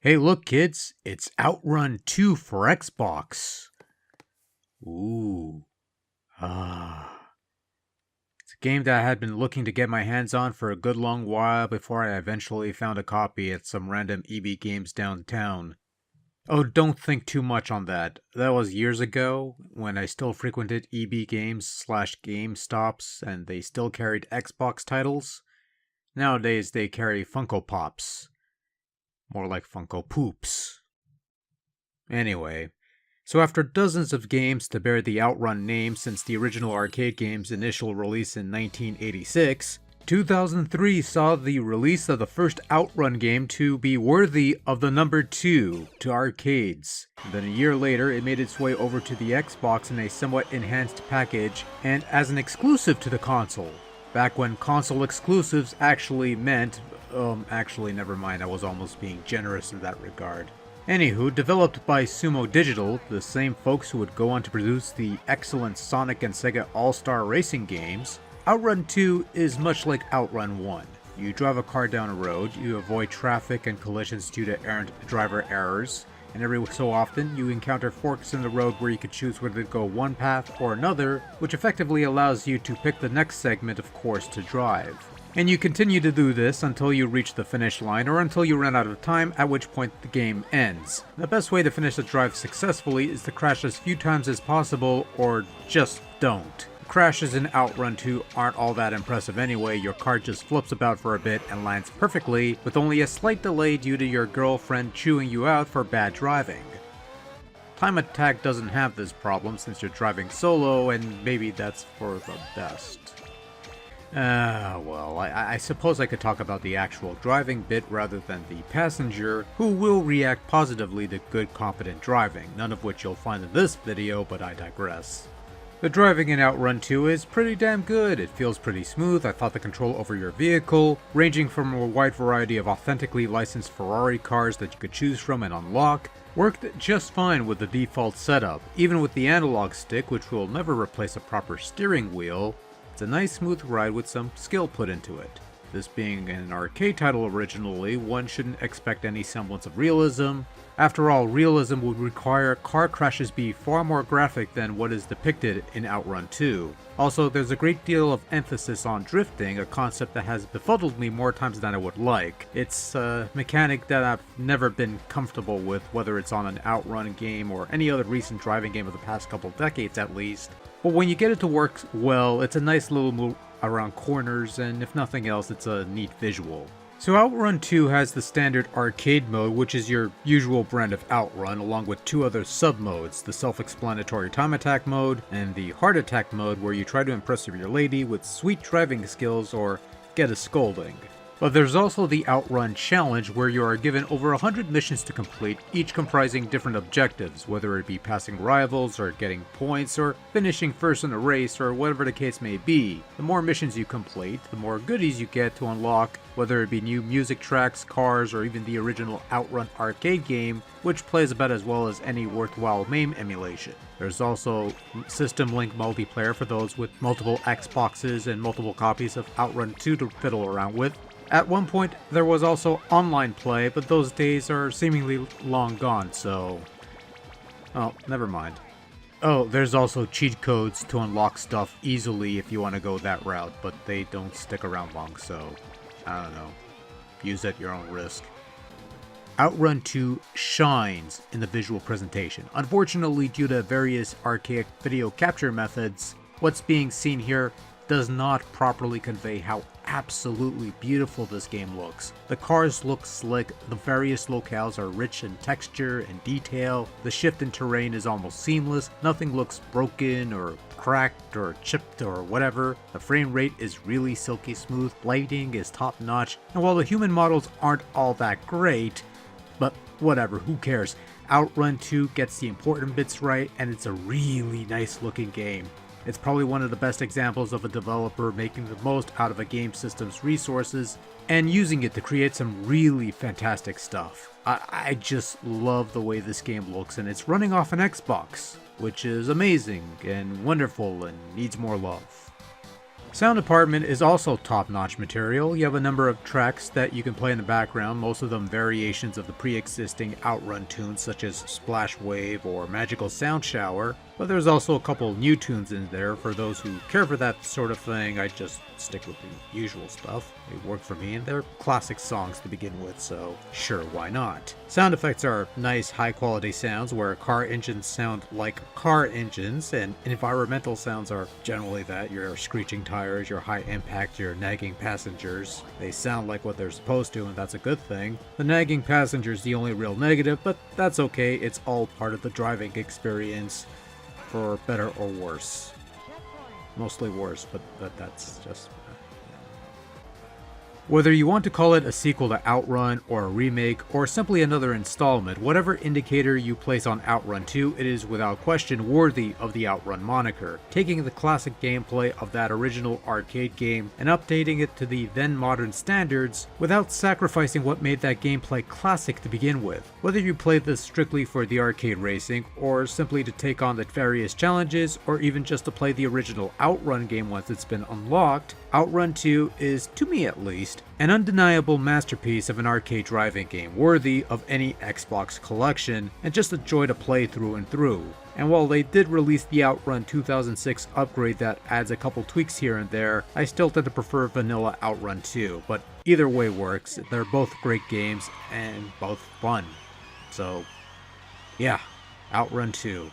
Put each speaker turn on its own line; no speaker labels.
Hey, look, kids, it's Outrun 2 for Xbox. Ooh. Ah. It's a game that I had been looking to get my hands on for a good long while before I eventually found a copy at some random EB Games downtown. Oh, don't think too much on that. That was years ago, when I still frequented EB Games/GameStops and they still carried Xbox titles. Nowadays they carry Funko Pops. More like Funko Poops. Anyway, so after dozens of games to bear the Outrun name since the original arcade game's initial release in 1986, 2003 saw the release of the first Outrun game to be worthy of the number 2 to arcades. And then a year later, it made its way over to the Xbox in a somewhat enhanced package and as an exclusive to the console. Back when console exclusives actually meant actually, never mind, I was almost being generous in that regard. Anywho, developed by Sumo Digital, the same folks who would go on to produce the excellent Sonic and Sega All-Star Racing games, Outrun 2 is much like Outrun 1. You drive a car down a road, you avoid traffic and collisions due to errant driver errors, and every so often you encounter forks in the road where you can choose whether to go one path or another, which effectively allows you to pick the next segment of course to drive. And you continue to do this until you reach the finish line or until you run out of time, at which point the game ends. The best way to finish the drive successfully is to crash as few times as possible or just don't. Crashes in Outrun 2 aren't all that impressive anyway. Your car just flips about for a bit and lands perfectly with only a slight delay due to your girlfriend chewing you out for bad driving. Time Attack doesn't have this problem since you're driving solo, and maybe that's for the best. Well, I suppose I could talk about the actual driving bit rather than the passenger, who will react positively to good, competent driving, none of which you'll find in this video, but I digress. The driving in Outrun 2 is pretty damn good. It feels pretty smooth. I thought the control over your vehicle, ranging from a wide variety of authentically licensed Ferrari cars that you could choose from and unlock, worked just fine with the default setup. Even with the analog stick, which will never replace a proper steering wheel, it's a nice smooth ride with some skill put into it. This being an arcade title originally, one shouldn't expect any semblance of realism. After all, realism would require car crashes be far more graphic than what is depicted in Outrun 2. Also, there's a great deal of emphasis on drifting, a concept that has befuddled me more times than I would like. It's a mechanic that I've never been comfortable with, whether it's on an Outrun game or any other recent driving game of the past couple decades at least. But when you get it to work well, it's a nice little move around corners, and if nothing else, it's a neat visual. So Outrun 2 has the standard arcade mode, which is your usual brand of Outrun, along with two other sub-modes, the self-explanatory Time Attack mode and the Heart Attack mode, where you try to impress your lady with sweet driving skills or get a scolding. But there's also the Outrun Challenge, where you are given over 100 missions to complete, each comprising different objectives, whether it be passing rivals, or getting points, or finishing first in a race, or whatever the case may be. The more missions you complete, the more goodies you get to unlock, whether it be new music tracks, cars, or even the original Outrun arcade game, which plays about as well as any worthwhile MAME emulation. There's also System Link multiplayer for those with multiple Xboxes and multiple copies of Outrun 2 to fiddle around with. At one point, there was also online play, but those days are seemingly long gone, so... oh, never mind. Oh, there's also cheat codes to unlock stuff easily if you want to go that route, but they don't stick around long, so... I don't know. Use at your own risk. Outrun 2 shines in the visual presentation. Unfortunately, due to various archaic video capture methods, what's being seen here does not properly convey how absolutely beautiful this game looks. The cars look slick, the various locales are rich in texture and detail, the shift in terrain is almost seamless, nothing looks broken or cracked or chipped or whatever, the frame rate is really silky smooth, lighting is top notch, and while the human models aren't all that great, but whatever, who cares, Outrun 2 gets the important bits right, and it's a really nice looking game. It's probably one of the best examples of a developer making the most out of a game system's resources and using it to create some really fantastic stuff. I just love the way this game looks, and it's running off an Xbox, which is amazing and wonderful and needs more love. Sound department is also top-notch material. You have a number of tracks that you can play in the background, most of them variations of the pre-existing Outrun tunes such as Splash Wave or Magical Sound Shower, but there's also a couple new tunes in there. For those who care for that sort of thing, I just stick with the usual stuff. They work for me, and they're classic songs to begin with, so sure, why not? Sound effects are nice, high-quality sounds where car engines sound like car engines, and environmental sounds are generally that. Your screeching tires, your high impact, your nagging passengers. They sound like what they're supposed to, and that's a good thing. The nagging passenger's the only real negative, but that's okay. It's all part of the driving experience, for better or worse. Mostly worse, but that's just... Whether you want to call it a sequel to Outrun, or a remake, or simply another installment, whatever indicator you place on Outrun 2, it is without question worthy of the Outrun moniker, taking the classic gameplay of that original arcade game and updating it to the then modern standards without sacrificing what made that gameplay classic to begin with. Whether you play this strictly for the arcade racing, or simply to take on the various challenges, or even just to play the original Outrun game once it's been unlocked, Outrun 2 is, to me at least, an undeniable masterpiece of an arcade driving game, worthy of any Xbox collection, and just a joy to play through and through. And while they did release the Outrun 2006 upgrade that adds a couple tweaks here and there, I still tend to prefer vanilla Outrun 2, but either way works. They're both great games, and both fun. So, yeah, Outrun 2.